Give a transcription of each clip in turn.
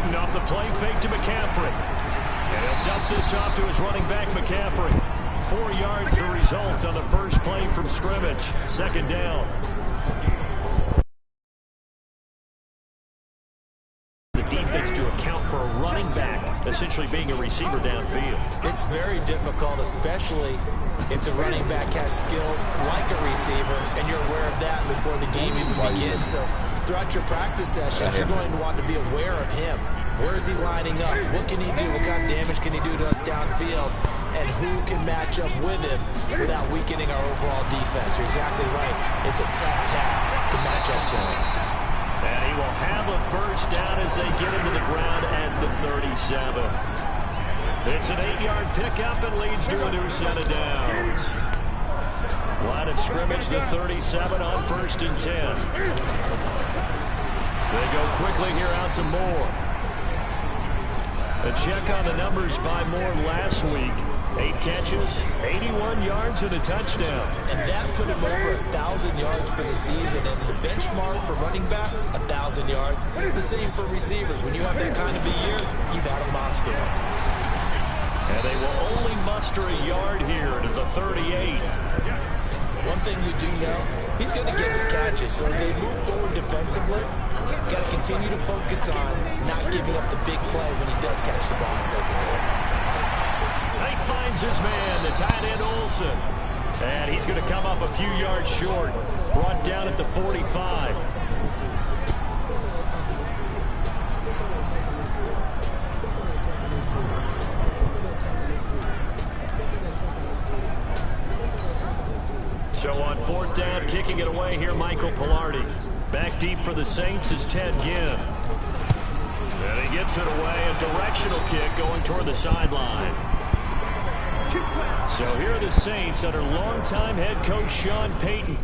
Newton off the play fake to McCaffrey. And he'll dump this off to his running back, McCaffrey. 4 yards the result on the first play from scrimmage. Second down. The defense to account for a running back essentially being a receiver downfield. It's very difficult, especially if the running back has skills like a receiver, and you're aware of that before the game even begins. So throughout your practice sessions, you're going to want to be aware of him. Where is he lining up? What can he do? What kind of damage can he do to us downfield? And who can match up with him without weakening our overall defense? You're exactly right. It's a tough task to match up to him. And he will have a first down as they get him to the ground at the 37. It's an 8-yard pickup and leads to a new set of downs. Line of scrimmage, the 37 on 1st and 10. They go quickly here out to Moore. A check on the numbers by Moore last week. 8 catches, 81 yards, and a touchdown. And that put him over 1,000 yards for the season. And the benchmark for running backs, 1,000 yards. The same for receivers. When you have that kind of a year, you've had a monster one. And they will only muster a yard here to the 38. One thing we do know, he's going to get his catches. So as they move forward defensively, got to continue to focus on not giving up the big play when he does catch the ball in the secondary. He finds his man, the tight end Olsen. And he's going to come up a few yards short. Brought down at the 45. So on 4th down, kicking it away here, Michael Pilardi. Back deep for the Saints is Ted Ginn. And he gets it away, a directional kick going toward the sideline. So here are the Saints under longtime head coach Sean Payton.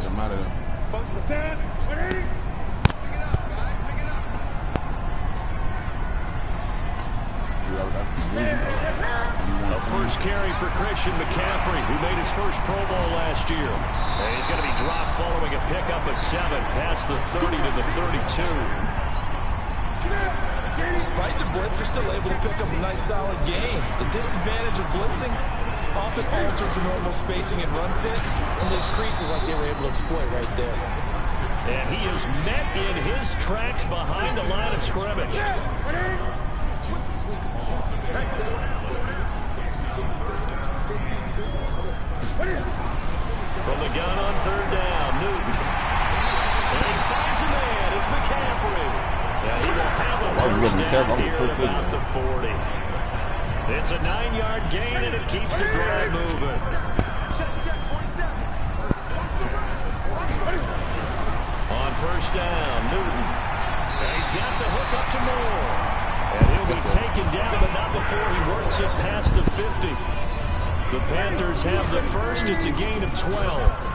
I'm out of there. A first carry for Christian McCaffrey, who made his first Pro Bowl last year. And he's going to be dropped following a pickup of 7 past the 30 to the 32. Despite the blitz, they're still able to pick up a nice solid gain. The disadvantage of blitzing often alters the normal spacing and run fits and leaves creases like they were able to exploit right there. And he is met in his tracks behind the line of scrimmage. From the gun on 3rd down, Newton. And he finds a man. It's McCaffrey. Yeah, he will have a first down here at about the 40. It's a 9-yard gain, and it keeps the drive moving. On 1st down, Newton. And he's got the hook up to Moore. And he'll be taken down, but not before he works it past the 50. The Panthers have the first. It's a gain of 12.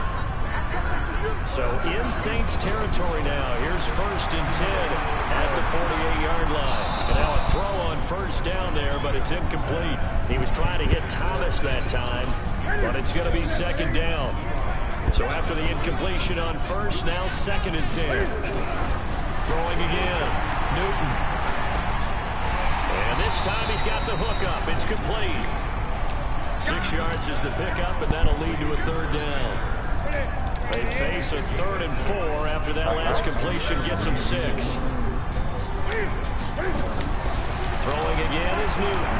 So in Saints territory now. Here's 1st and 10 at the 48-yard line. And now a throw on 1st down there, but it's incomplete. He was trying to hit Thomas that time, but it's going to be 2nd down. So after the incompletion on 1st, now 2nd and 10. Throwing again, Newton. And this time he's got the hook up. It's complete. 6 yards is the pickup, and that'll lead to a 3rd down. They face a 3rd and 4 after that last completion gets them 6. Throwing again is Newton.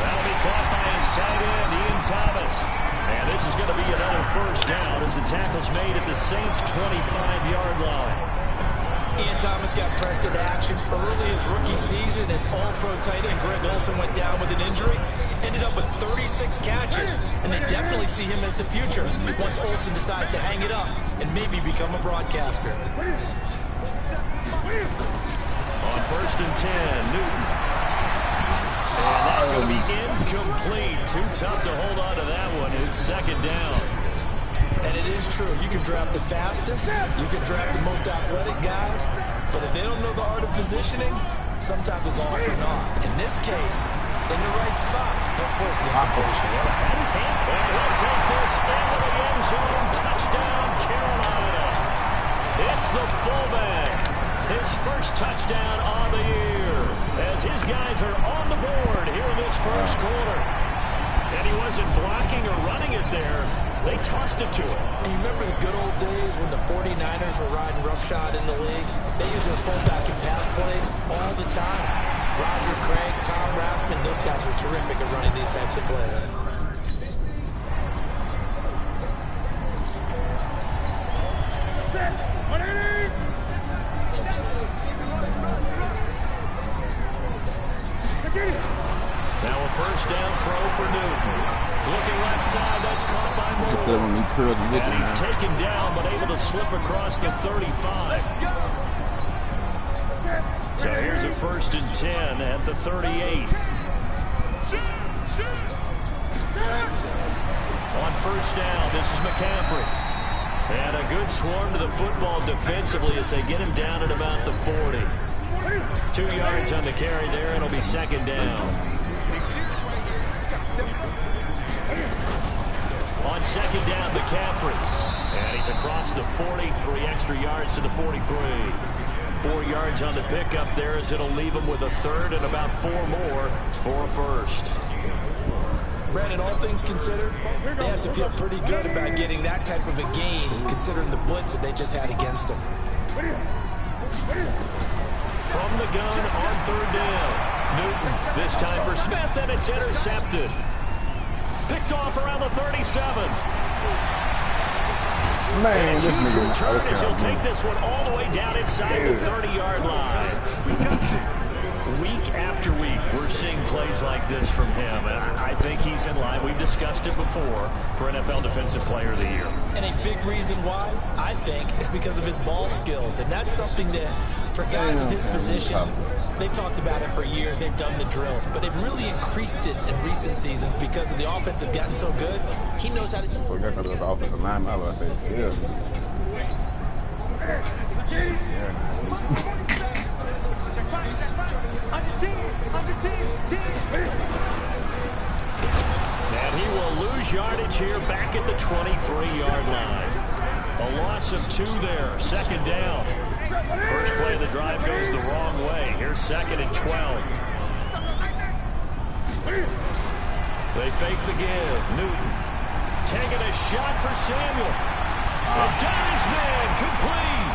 That'll be caught by his tight end, Ian Thomas. And this is going to be another 1st down as the tackle's made at the Saints' 25-yard line. Ian Thomas got pressed into action early his rookie season as All-Pro tight end Greg Olsen went down with an injury. Ended up with 36 catches, and they definitely see him as the future once Olsen decides to hang it up and maybe become a broadcaster. On 1st and 10, Newton. And that's going to be incomplete. Too tough to hold on to that one. It's 2nd down. And it is true. You can draft the fastest. You can draft the most athletic guys. But if they don't know the art of positioning, sometimes it's all for naught. In this case, in the right spot, they'll force the incompletion. That is him. And he'll take this into the end zone. Touchdown, the fullback. His first touchdown on the year as his guys are on the board here in this first quarter. And he wasn't blocking or running it there. They tossed it to him. And you remember the good old days when the 49ers were riding roughshod in the league? They used their fullback and pass plays all the time. Roger Craig, Tom Rathman, those guys were terrific at running these types of plays. Now a first down throw for Newton. Looking left side, that's caught by Moore. And he's taken down, but able to slip across the 35. So here's a 1st and 10 at the 38. On first down, this is McCaffrey. And a good swarm to the football defensively as they get him down at about the 40. 2 yards on the carry there, and it'll be 2nd down. On 2nd down, McCaffrey. And he's across the 40, 3 extra yards to the 43. 4 yards on the pickup there as it'll leave him with a 3rd and about 4 more for a 1st. Brandon, all things considered, they have to feel pretty good about getting that type of a gain considering the blitz that they just had against them. From the gun on 3rd down. Newton, this time for Smith, and it's intercepted. Picked off around the 37. Man, a huge return as he'll take this one all the way down inside the 30-yard line. Week after week, we're seeing plays like this from him, and I think he's in line. We've discussed it before for NFL Defensive Player of the Year. And a big reason why, I think, is because of his ball skills, and that's something that, for guys of his position, they've talked about it for years. They've done the drills, but they've really increased it in recent seasons because of the offense have gotten so good. He knows how to do it. And he will lose yardage here back at the 23-yard line. A loss of 2 there. 2nd down. First play of the drive goes the wrong way. Here's 2nd and 12. They fake the give. Newton taking a shot for Samuel. And got his man complete.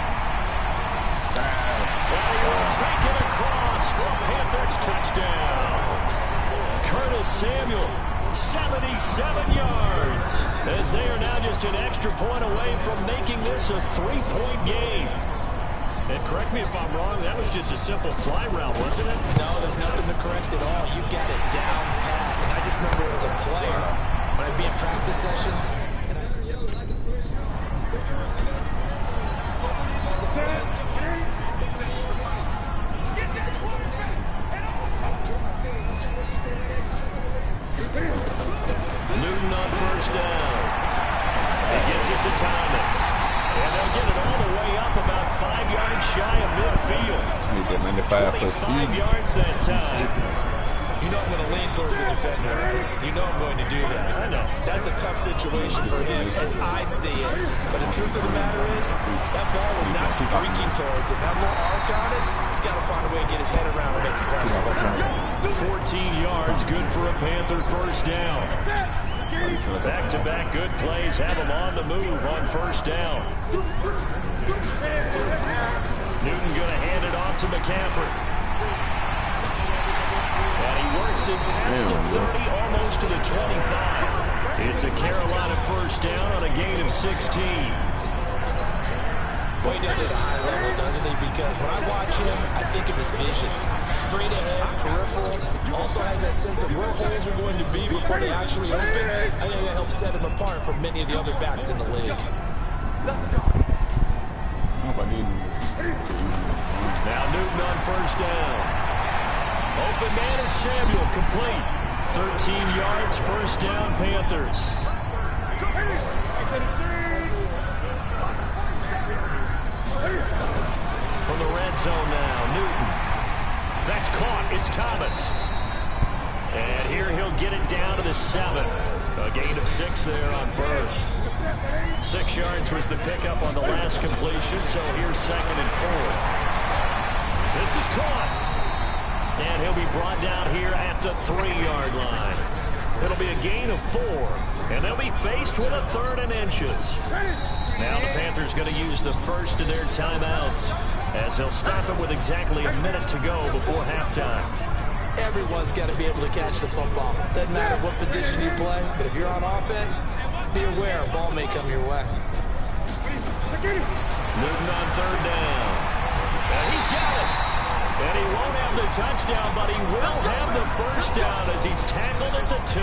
Taken across for a Panthers touchdown. Curtis Samuel, 77 yards. As they are now just an extra point away from making this a 3-point game. And correct me if I'm wrong, that was just a simple fly route, wasn't it? No, there's nothing to correct at all. You got it down pat. And I just remember as a player, when I'd be in practice sessions, Newton on first down. He gets it to Thomas. And they'll get it all the way up about 5 yards shy of midfield. 25 yards that time. you know I'm going to lean towards the defender, right? You know I'm going to do that. I know. That's a tough situation for him as I see it. But the truth of the matter is, that ball was not streaking towards it. That little arc on it, he's got to find a way to get his head around and make a play. 14 yards, good for a Panther first down. Back-to-back good plays have him on the move on first down. Newton going to hand it off to McCaffrey. And he works it past the 30, almost to the 25. It's a Carolina first down on a gain of 16. Boy, he does it at a high level, doesn't he? Because when I watch him, I think of his vision. Straight ahead, peripheral. Also has that sense of where holes are going to be before they actually open. I think that helps set him apart from many of the other backs in the league. Now Newton on first down. Open man is Samuel, complete. 13 yards, first down, Panthers. From the red zone now, Newton. That's caught. It's Thomas. And here he'll get it down to the 7. A gain of 6 there on first. 6 yards was the pickup on the last completion, so here's 2nd and 4. This is caught. And he'll be brought down here at the 3-yard line. It'll be a gain of 4, and they'll be faced with a 3rd and inches. Now the Panthers going to use the first of their timeouts, as they'll stop it with exactly a minute to go before halftime. Everyone's got to be able to catch the football. Doesn't matter what position you play, but if you're on offense, be aware a ball may come your way. Newton on 3rd down. And he's got it. And he won't have the touchdown, but he will have the first down as he's tackled at the 2.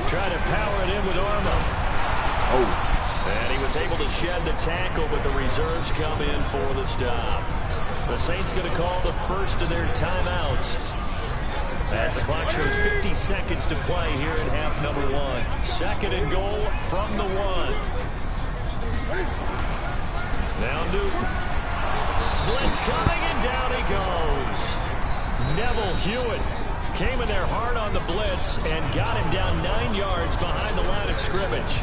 Try to power it in with Arma. Oh. And he was able to shed the tackle, but the reserves come in for the stop. The Saints going to call the first of their timeouts, as the clock shows 50 seconds to play here in half number 1. 2nd and goal from the 1. Now Newton. Blitz coming, and down he goes. Neville Hewitt came in there hard on the blitz and got him down 9 yards behind the line of scrimmage.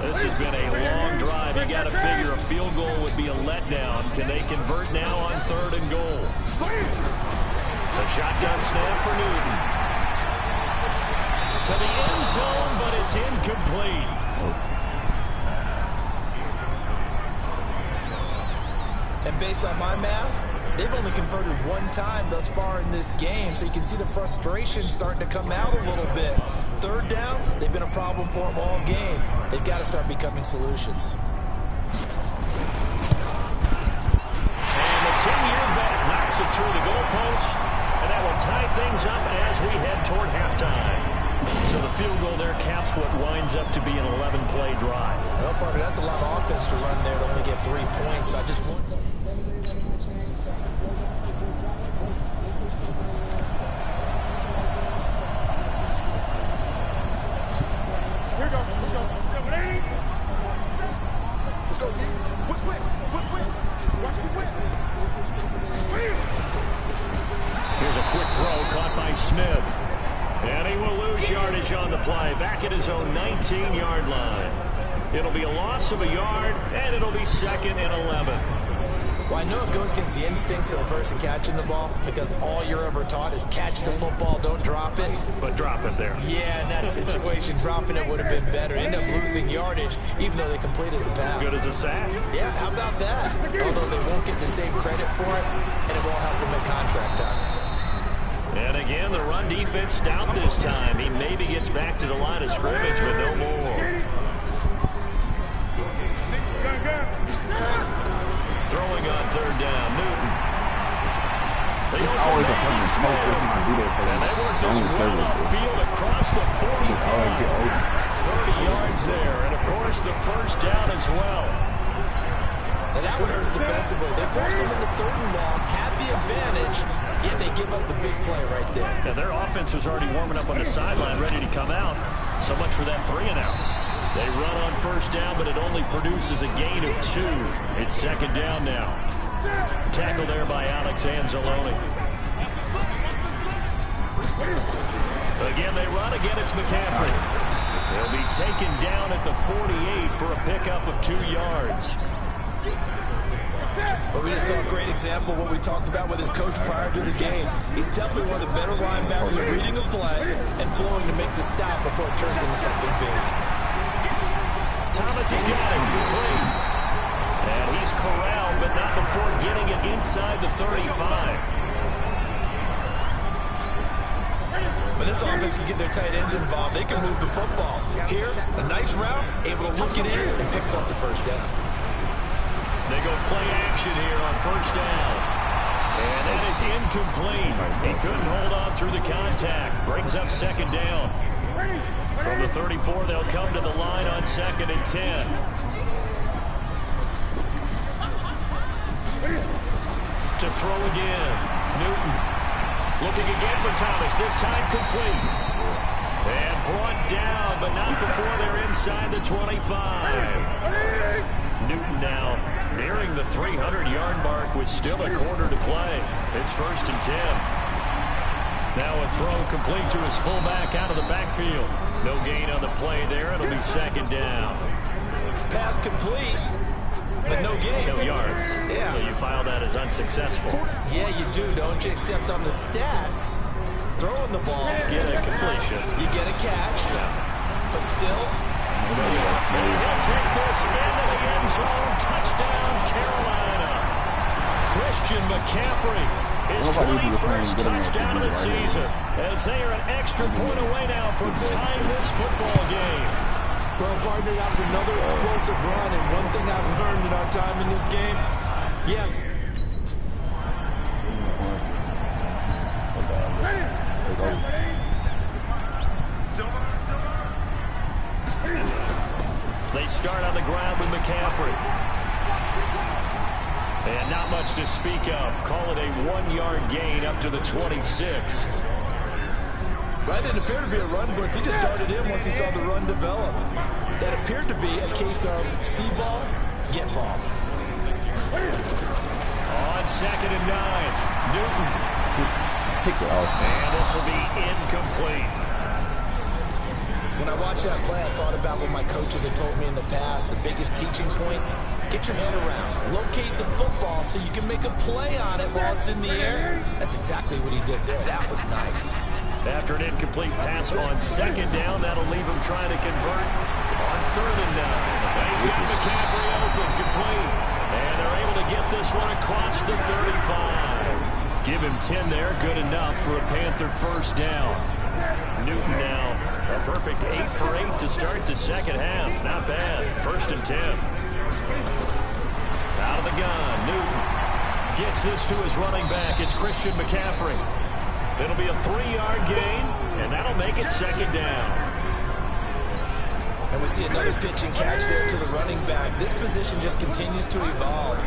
This has been a long drive. You got to figure a field goal would be a letdown. Can they convert now on 3rd and goal? The shotgun snap for Newton. To the end zone, but it's incomplete. And based on my math, they've only converted 1 time thus far in this game, so you can see the frustration starting to come out a little bit. 3rd downs, they've been a problem for them all game. They've got to start becoming solutions. And the 10-year bet knocks it through the goalpost. And that will tie things up as we head toward halftime. So the field goal there caps what winds up to be an 11-play drive. Well, partner, that's a lot of offense to run there to only get 3 points. So I just want... Here's a quick throw caught by Smith. And he will lose yardage on the play, back at his own 19-yard line. It'll be a loss of a yard, and it'll be 2nd and 11. Well, I know it goes against the instincts of the person catching the ball, because all you're ever taught is catch the football, don't drop it. But drop it there. Yeah, in that situation, dropping it would have been better. End up losing yardage, even though they completed the pass. As good as a sack. Yeah, how about that? Although they won't get the same credit for it, and it won't help them at contract time. And again, the run defense stout this time. He maybe gets back to the line of scrimmage, but no more. Throwing on 3rd down, Newton. They always a fucking smoke every time I do that. And they work this well upfield across the 45. 30 yards there, and of course the first down as well. And that one hurts defensively. They force them into 3rd and long, had the advantage, yet they give up the big play right there. Yeah, their offense was already warming up on the sideline, ready to come out. So much for that 3 and out. They run on 1st down, but it only produces a gain of 2. It's 2nd down now. Tackle there by Alex Anzalone. Again, they run. Again, it's McCaffrey. They'll be taken down at the 48 for a pickup of 2 yards. But we just saw a great example of what we talked about with his coach prior to the game. He's definitely one of the better linebackers at reading a play and flowing to make the stop before it turns into something big. Thomas has got it, complete. And he's corralled, but not before getting it inside the 35. When this offense can get their tight ends involved, they can move the football. Here, a nice route, able to look it in, and picks up the first down. They go play action here on 1st down. And that is incomplete. He couldn't hold on through the contact. Brings up 2nd down. From the 34, they'll come to the line on 2nd and 10. To throw again. Newton looking again for Thomas. This time complete. And brought down, but not before they're inside the 25. Newton now nearing the 300-yard mark with still a quarter to play. It's 1st and 10. Now a throw complete to his fullback out of the backfield. No gain on the play there. It'll be 2nd down. Pass complete, but no gain. No yards. Yeah. So you file that as unsuccessful. Yeah, you do, don't you? Except on the stats, throwing the ball. Get a completion. You get a catch. Yeah. But still. He'll take this into the end zone. Touchdown, Carolina. Christian McCaffrey, his 21st touchdown of the season, as they are an extra point away now from tying this football game. Well, partner, that was another explosive run, and one thing I've learned in our time in this game, yes. They start on the ground with McCaffrey. And not much to speak of. Call it a 1-yard gain up to the 26. That didn't appear to be a run blitz. He just darted in once he saw the run develop. That appeared to be a case of see ball, get ball. On 2nd and 9, Newton. And this will be incomplete. When I watched that play, I thought about what my coaches had told me in the past. The biggest teaching point, get your head around. Locate the football so you can make a play on it while it's in the air. That's exactly what he did there. That was nice. After an incomplete pass on 2nd down, that'll leave him trying to convert on 3rd and 9. He's got McCaffrey open, complete. And they're able to get this one across the 35. Give him 10 there, good enough for a Panther 1st down. Newton now a perfect 8 for 8 to start the 2nd half. Not bad. 1st and 10. Out of the gun, Newton gets this to his running back. It's Christian McCaffrey. It'll be a 3-yard gain, and that'll make it 2nd down. And we see another pitch and catch there to the running back. This position just continues to evolve.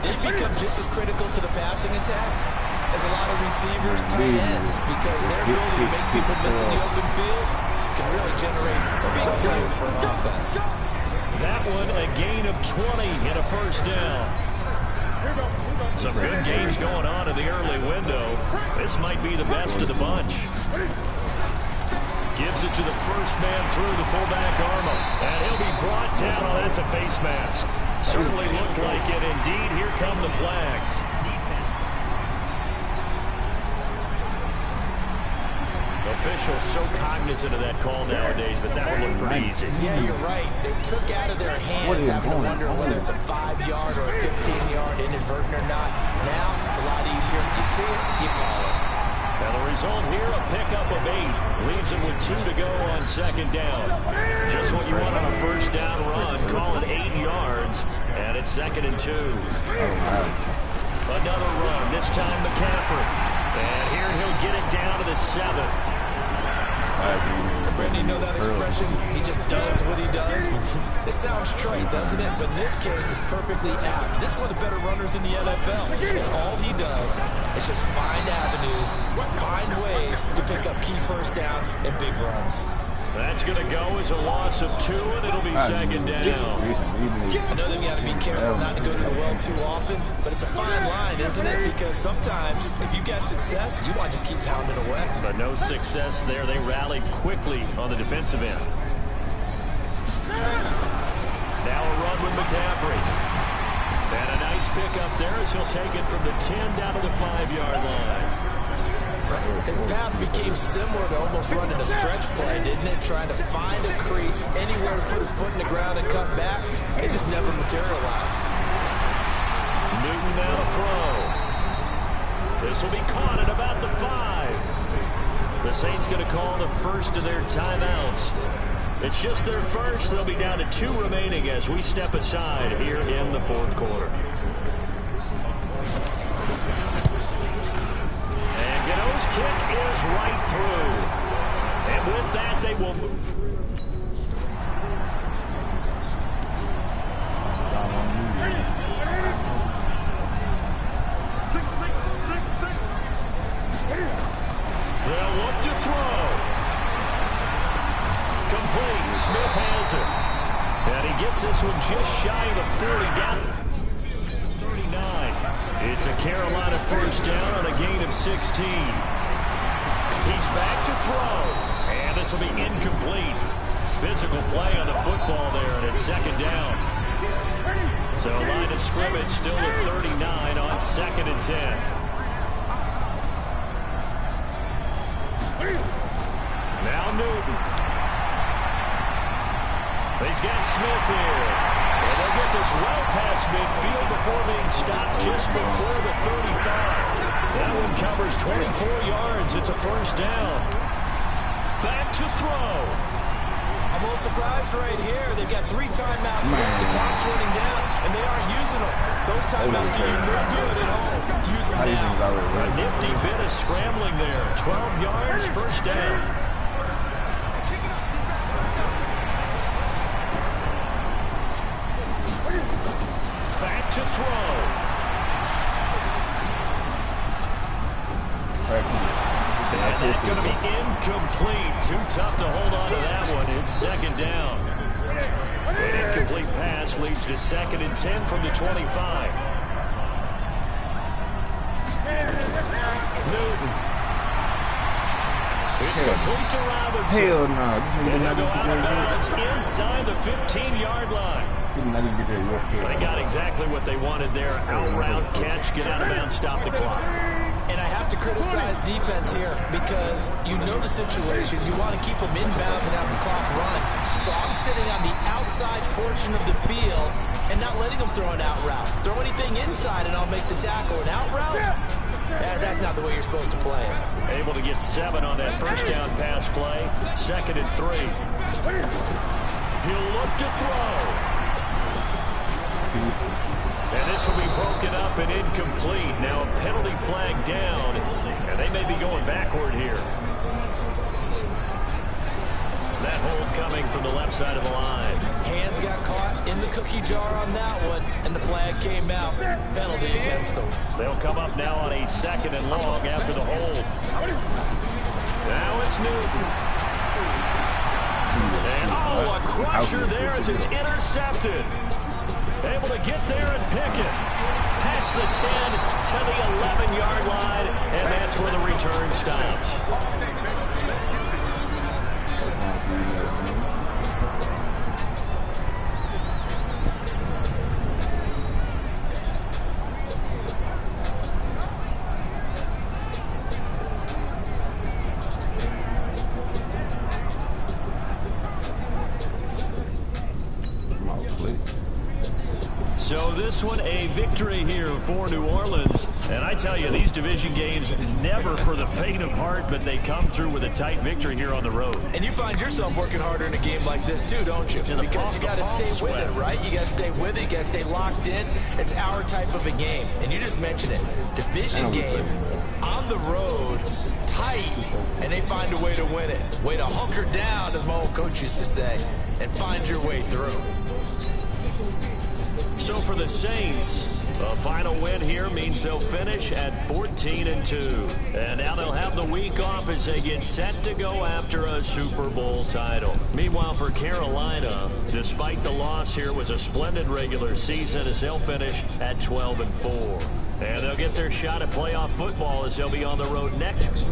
They become just as critical to the passing attack as a lot of receivers, tight ends, because their ability to make people miss in the open field can really generate big plays for an offense. That one a gain of 20 and a 1st down. Some good games going on in the early window. This might be the best of the bunch. Gives it to the first man through, the fullback Armo. And he'll be brought down. Oh, that's a face mask. Certainly looked like it. Indeed, here come the flags. Officials so cognizant of that call nowadays, but that one looked pretty easy. Yeah, you're right. They took out of their hands having to wonder whether it's a 5-yard or a 15-yard inadvertent or not. Now, it's a lot easier. You see it, you call it. Now the result here, a pickup of 8. Leaves him with 2 to go on 2nd down. Just what you want on a 1st down run. Call it 8 yards, and it's 2nd and 2. Another run, this time McCaffrey. And here he'll get it down to the 7. Brendan, you know that expression? He just does what he does. It sounds trite, doesn't it? But in this case, it's perfectly apt. This is one of the better runners in the NFL. And all he does is just find avenues, find ways to pick up key 1st downs and big runs. That's going to go as a loss of 2, and it'll be 2nd down. I know they've got to be careful not to go to the well too often, but it's a fine line, isn't it? Because sometimes, if you get success, you want to just keep pounding away. But no success there. They rallied quickly on the defensive end. Now a run with McCaffrey. And a nice pickup there as he'll take it from the 10 down to the 5-yard line. His path became similar to almost running a stretch play, didn't it? Trying to find a crease, anywhere to put his foot in the ground and cut back. It just never materialized. Newton now to throw. This will be caught at about the 5. The Saints going to call the first of their timeouts. It's just their first. They'll be down to 2 remaining as we step aside here in the 4th quarter. His kick is right through. And with that, they will move. They'll look to throw. Complete. Smith has it. And he gets this one just shy of the 40, down 39. It's a Carolina first down on a gain of 16. He's back to throw. And this will be incomplete. Physical play on the football there, and it's second down. So line of scrimmage still at 39 on 2nd and 10. Now Newton. He's got Smith here. And they'll get this well past midfield before being stopped just before the 35. That one covers 24 yards. It's a first down. Back to throw. I'm a little surprised right here. They've got 3 timeouts left. The clock's running down, and they aren't using them. Those timeouts do you no good at home. Use them now. A nifty bit of scrambling there. 12 yards, first down. Back to throw. And that's going to be incomplete. Too tough to hold on to that one. It's second down. An incomplete pass leads to 2nd and 10 from the 25. Newton. It's complete to Robinson. Hell no. And he'll go out of bounds inside the 15-yard line. They got exactly what they wanted there. Out route, catch, get out of bounds, stop the clock. And I have to criticize defense here because you know the situation. You want to keep them inbounds and have the clock run. So I'm sitting on the outside portion of the field and not letting them throw an out route. Throw anything inside and I'll make the tackle. An out route? That's not the way you're supposed to play it. Able to get 7 on that first down pass play. 2nd and 3. He'll look to throw. And this will be broken up and incomplete. Now a penalty flag down, and they may be going backward here. That hold coming from the left side of the line. Hands got caught in the cookie jar on that one, and the flag came out. Penalty against them. They'll come up now on a 2nd and long after the hold. Now it's Newton. And a crusher there as it's intercepted. Able to get there and pick it. Past the 10 to the 11-yard line, and that's where the return stops. So this one, a victory here for New Orleans. And I tell you, these division games, never for the faint of heart, but they come through with a tight victory here on the road. And you find yourself working harder in a game like this too, don't you? Because you got to stay with it, right? You got to stay with it. You got to stay locked in. It's our type of a game. And you just mentioned it. Division game, on the road, tight, and they find a way to win it. Way to hunker down, as my old coach used to say, and find your way through. So for the Saints, a final win here means they'll finish at 14-2. And now they'll have the week off as they get set to go after a Super Bowl title. Meanwhile, for Carolina, despite the loss here, was a splendid regular season as they'll finish at 12-4. And they'll get their shot at playoff football as they'll be on the road next